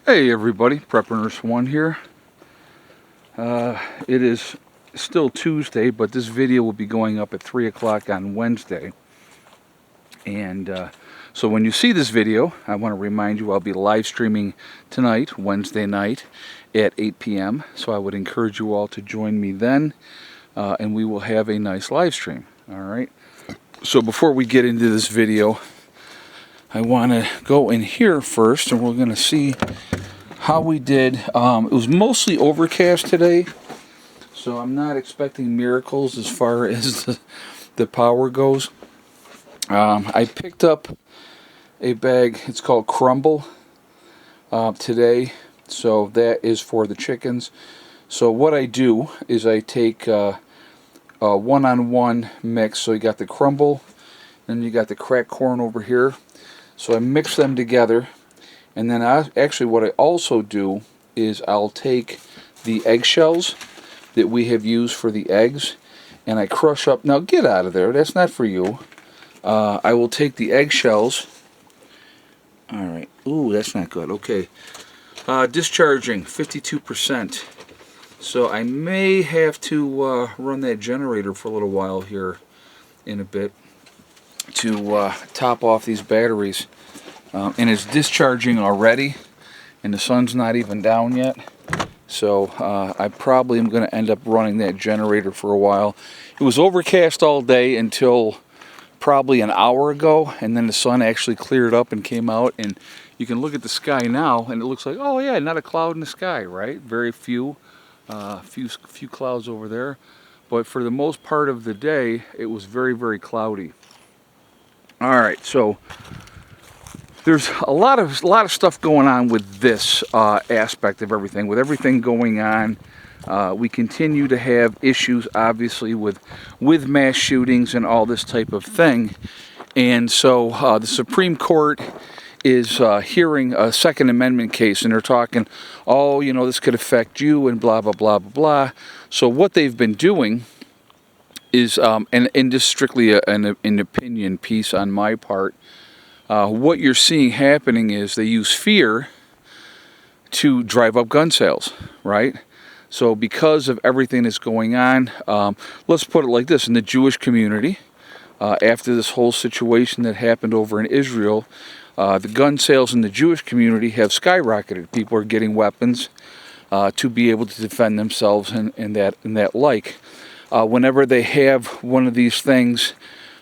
Hey everybody, Prepper Nurse 1 here. It is still Tuesday, but this video will be going up at 3 o'clock on Wednesday. And so when you see this video, I want to remind you I'll be live streaming tonight, Wednesday night, at 8 p.m. So I would encourage you all to join me then, and we will have a nice live stream. Alright? So before we get into this video, I want to go in here first, and we're going to see how we did. It was mostly overcast today, so I'm not expecting miracles as far as the power goes. I picked up a bag, it's called Crumble, today, so that is for the chickens. So what I do is I take a one-on-one mix, so you got the Crumble, and you got the cracked corn over here. So I mix them together, and then actually what I also do is I'll take the eggshells that we have used for the eggs, and I crush up. Now get out of there, that's not for you. I will take the eggshells. Alright, ooh, that's not good. Okay, discharging 52%. So I may have to run that generator for a little while here in a bit to top off these batteries. And it's discharging already, and the sun's not even down yet. So I probably am going to end up running that generator for a while. It was overcast all day until probably an hour ago, and then the sun actually cleared up and came out, and you can look at the sky now and it looks like, oh yeah, not a cloud in the sky, right? Very few clouds over there, but for the most part of the day it was very, very cloudy. All right, so there's a lot of stuff going on with this aspect of everything. With everything going on, we continue to have issues, obviously, with mass shootings and all this type of thing. And so the Supreme Court is hearing a Second Amendment case, and they're talking, oh, you know, this could affect you and blah, blah, blah, blah, blah. So what they've been doing is, and just strictly an opinion piece on my part, what you're seeing happening is they use fear to drive up gun sales, right? So because of everything that's going on, let's put it like this, in the Jewish community, after this whole situation that happened over in Israel, the gun sales in the Jewish community have skyrocketed. People are getting weapons to be able to defend themselves and that like. Whenever they have one of these things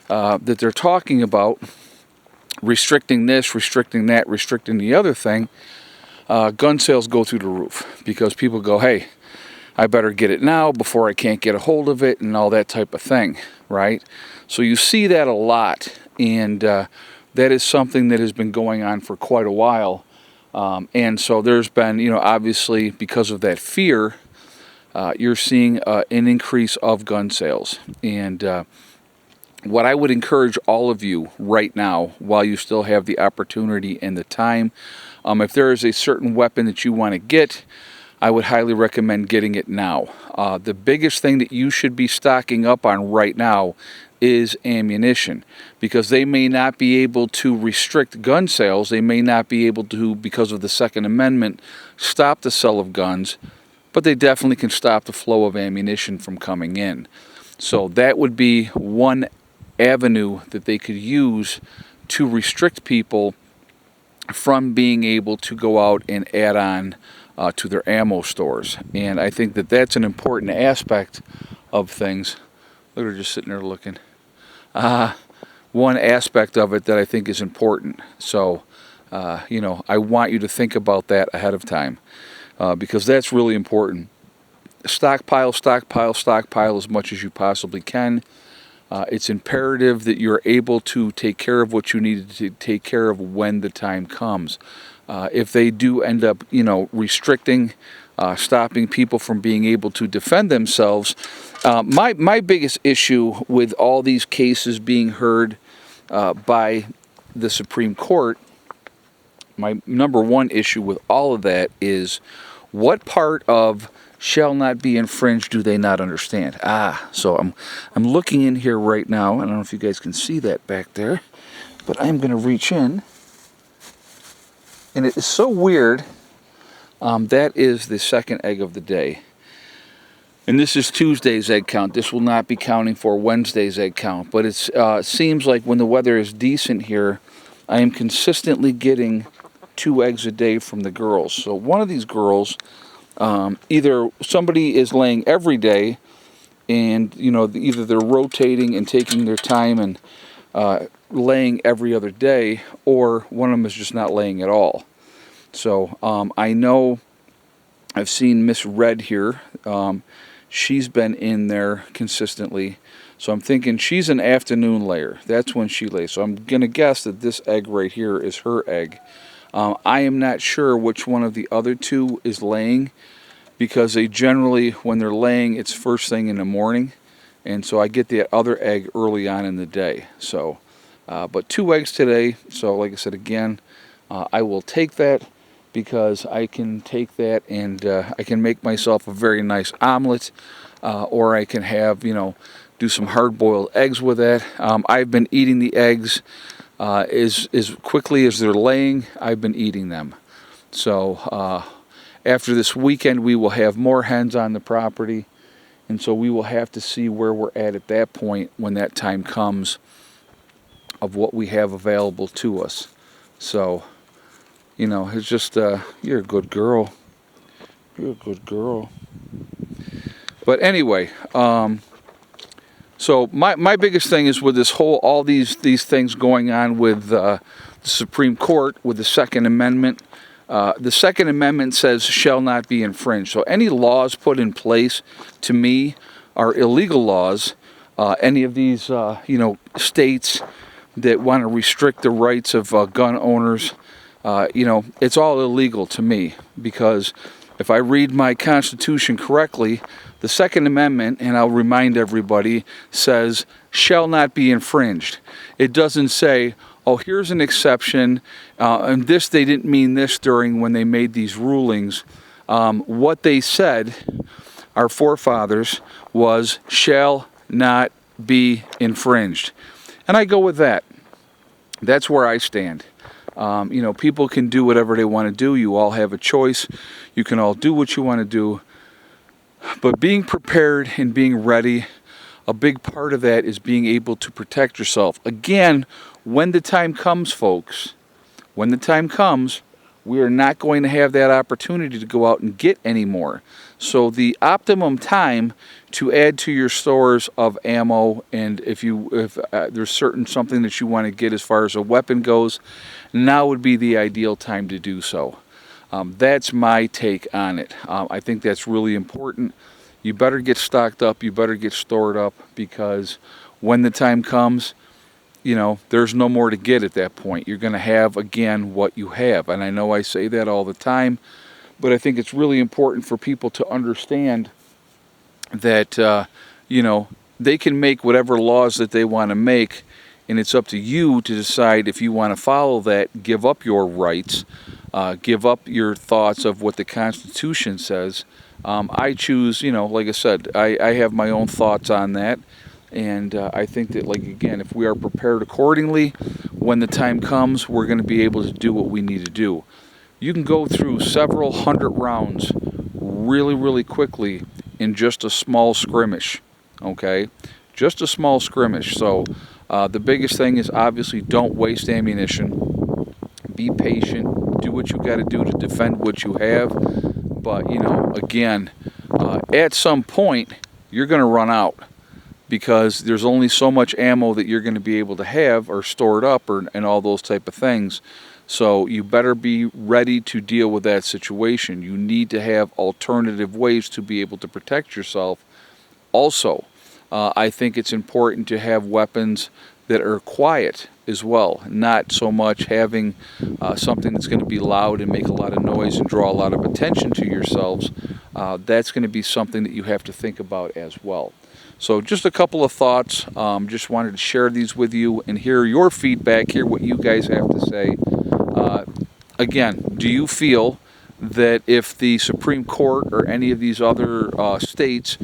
that they're talking about, restricting this, restricting that, restricting the other thing, gun sales go through the roof because people go, hey, I better get it now before I can't get a hold of it and all that type of thing, right? So you see that a lot, and that is something that has been going on for quite a while. And so there's been, you know, obviously because of that fear, you're seeing an increase of gun sales. And what I would encourage all of you right now, while you still have the opportunity and the time, if there is a certain weapon that you want to get, I would highly recommend getting it now. The biggest thing that you should be stocking up on right now is ammunition, because they may not be able to restrict gun sales. They may not be able to, because of the Second Amendment, stop the sale of guns, but they definitely can stop the flow of ammunition from coming in. So that would be one avenue that they could use to restrict people from being able to go out and add on to their ammo stores. And I think that that's an important aspect of things. Look, they're just sitting there looking. One aspect of it that I think is important. So, you know, I want you to think about that ahead of time, because that's really important. Stockpile, stockpile, stockpile as much as you possibly can. It's imperative that you're able to take care of what you need to take care of when the time comes. If they do end up, you know, restricting, stopping people from being able to defend themselves, my biggest issue with all these cases being heard by the Supreme Court, my number one issue with all of that is, what part of shall not be infringed do they not understand? So I'm looking in here right now. I don't know if you guys can see that back there, but I'm going to reach in, and it is so weird That is the second egg of the day. And this is Tuesday's egg count. This will not be counting for Wednesday's egg count. But it seems like when the weather is decent here, I am consistently getting 2 eggs a day from the girls. So one of these girls, either somebody is laying every day, and either they're rotating and taking their time and laying every other day, or one of them is just not laying at all. So I know I've seen Miss Red here. She's been in there consistently. So I'm thinking she's an afternoon layer. That's when she lays. So I'm going to guess that this egg right here is her egg. I am not sure which one of the other 2 is laying, because they generally, when they're laying, it's first thing in the morning. And so I get the other egg early on in the day. So, but 2 eggs today. So like I said, again, I will take that, because I can take that and I can make myself a very nice omelet, or I can have, do some hard-boiled eggs with that. I've been eating the eggs as quickly as they're laying. I've been eating them. So after this weekend, we will have more hens on the property, and so we will have to see where we're at that point when that time comes of what we have available to us. So, it's just, you're a good girl. You're a good girl. But anyway, so my biggest thing is with this whole, all these things going on with the Supreme Court, with the Second Amendment. The Second Amendment says shall not be infringed. So any laws put in place, to me, are illegal laws. Any of these, states that want to restrict the rights of gun owners, it's all illegal to me, because if I read my Constitution correctly, the Second Amendment, and I'll remind everybody, says shall not be infringed. It doesn't say, oh, here's an exception, and this, they didn't mean this during when they made these rulings. What they said, our forefathers, was shall not be infringed. And I go with that. That's where I stand. People can do whatever they want to do. You all have a choice. You can all do what you want to do. But being prepared and being ready, a big part of that is being able to protect yourself. Again, when the time comes, folks, when the time comes, we are not going to have that opportunity to go out and get any more. So the optimum time to add to your stores of ammo, and if there's something that you want to get as far as a weapon goes, now would be the ideal time to do so. That's my take on it. I think that's really important. You better get stocked up, you better get stored up, because when the time comes, there's no more to get at that point. You're going to have, again, what you have. And I know I say that all the time, but I think it's really important for people to understand that, they can make whatever laws that they want to make, and it's up to you to decide if you want to follow that, give up your rights, give up your thoughts of what the Constitution says. I choose, like I said, I have my own thoughts on that. And I think that, again, if we are prepared accordingly, when the time comes, we're going to be able to do what we need to do. You can go through several hundred rounds really, really quickly in just a small skirmish, okay? Just a small skirmish. So the biggest thing is, obviously, don't waste ammunition. Be patient. Do what you got to do to defend what you have. But, again, at some point, you're going to run out, because there's only so much ammo that you're going to be able to have or stored up and all those type of things. So you better be ready to deal with that situation. You need to have alternative ways to be able to protect yourself. Also, I think it's important to have weapons that are quiet as well. Not so much having something that's going to be loud and make a lot of noise and draw a lot of attention to yourselves. That's going to be something that you have to think about as well. So just a couple of thoughts. Just wanted to share these with you and hear your feedback, hear what you guys have to say. Again, do you feel that if the Supreme Court or any of these other states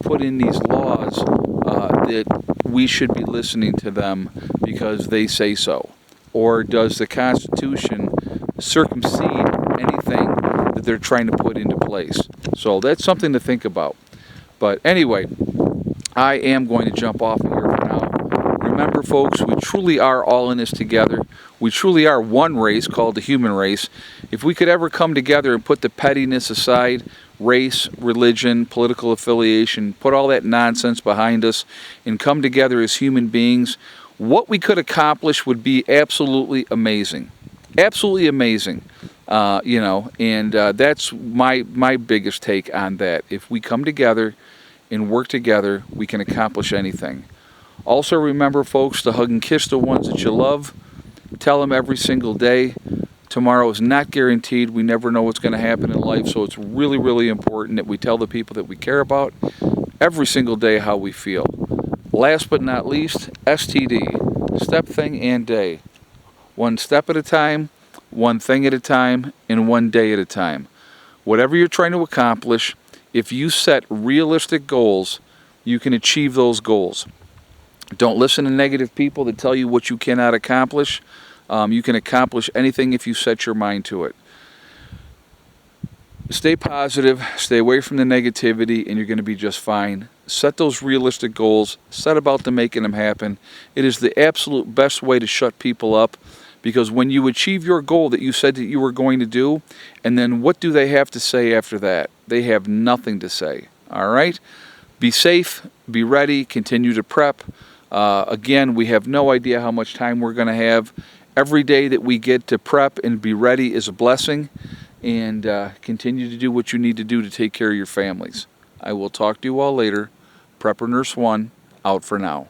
put in these laws, that we should be listening to them because they say so? Or does the Constitution circumsede anything that they're trying to put into place. So that's something to think about. But anyway, I am going to jump off of here for now. Remember, folks, we truly are all in this together. We truly are one race called the human race. If we could ever come together and put the pettiness aside, race, religion, political affiliation, put all that nonsense behind us and come together as human beings, what we could accomplish would be absolutely amazing. Absolutely amazing. That's my biggest take on that. If we come together and work together, we can accomplish anything. Also remember, folks, to hug and kiss the ones that you love. Tell them every single day. Tomorrow is not guaranteed. We never know what's going to happen in life, so it's really, really important that we tell the people that we care about every single day how we feel. Last but not least, STD, step, thing, and day. One step at a time, one thing at a time, and one day at a time. Whatever you're trying to accomplish, if you set realistic goals, you can achieve those goals. Don't listen to negative people that tell you what you cannot accomplish. You can accomplish anything if you set your mind to it. Stay positive, stay away from the negativity, and you're going to be just fine. Set those realistic goals, set about to making them happen. It is the absolute best way to shut people up, because when you achieve your goal that you said that you were going to do, and then what do they have to say after that? They have nothing to say. All right? Be safe, be ready, continue to prep. Again, we have no idea how much time we're going to have. Every day that we get to prep and be ready is a blessing. And continue to do what you need to do to take care of your families. I will talk to you all later. Prepper Nurse 1, out for now.